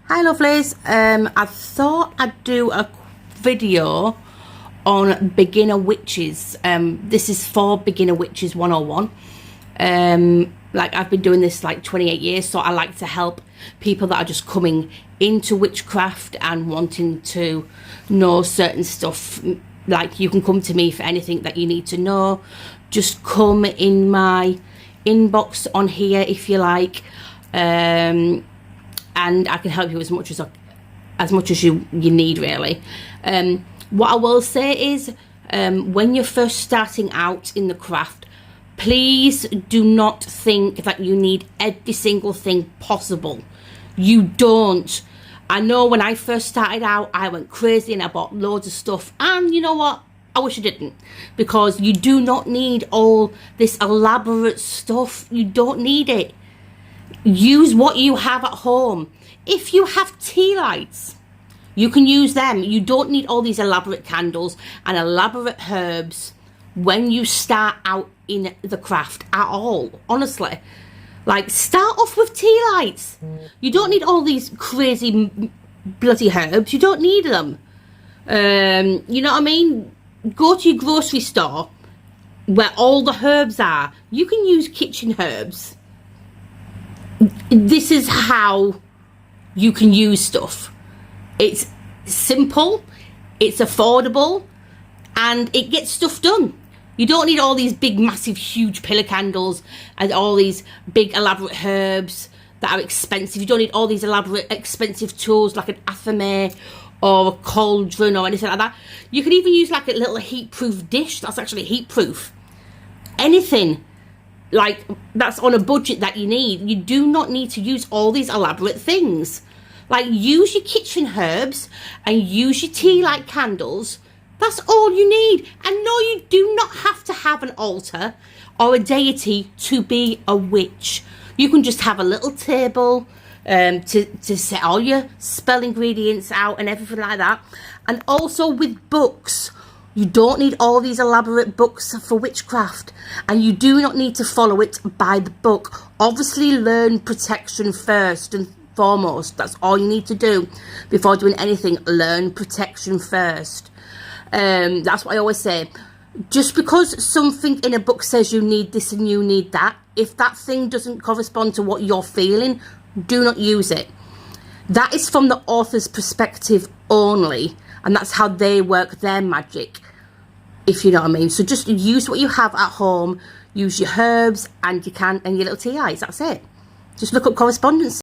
Hi lovelies, I thought I'd do a video on beginner witches. This is for beginner witches 101. Like I've been doing this like 28 years, so I like to help people that are just coming into witchcraft and wanting to know certain stuff. Like you can come to me for anything that you need to know. Just come in my inbox on here if you like. And I can help you as much as you need, really. What I will say is, when you're first starting out in the craft, please do not think that you need every single thing possible. You don't. I know when I first started out, I went crazy and I bought loads of stuff, and you know what? I wish I didn't, because you do not need all this elaborate stuff. You don't need it. Use what you have at home. If you have tea lights, you can use them. You don't need all these elaborate candles and elaborate herbs when you start out in the craft at all, honestly. Like, start off with tea lights. You don't need all these crazy bloody herbs. You don't need them. You know what I mean? Go to your grocery store where all the herbs are. You can use kitchen herbs. This is how you can use stuff. It's simple, it's affordable, and it gets stuff done. You don't need all these big, massive, huge pillar candles and all these big, elaborate herbs that are expensive. You don't need all these elaborate, expensive tools like an athame or a cauldron or anything like that. You can even use like a little heat-proof dish that's actually heat-proof. Anything like that's on a budget that you need. You do not need to use all these elaborate things. Like, use your kitchen herbs and use your tea light candles. That's all you need. And no, you do not have to have an altar or a deity to be a witch. You can just have a little table to set all your spell ingredients out and everything like that. And also with books. You don't need all these elaborate books for witchcraft, and you do not need to follow it by the book. Obviously, learn protection first and foremost. That's all you need to do before doing anything. Learn protection first. That's what I always say. Just because something in a book says you need this and you need that, if that thing doesn't correspond to what you're feeling, do not use it. That is from the author's perspective only, and that's how they work their magic, if you know what I mean. So just use what you have at home, use your herbs and your little tea lights. That's it. Just look up correspondence.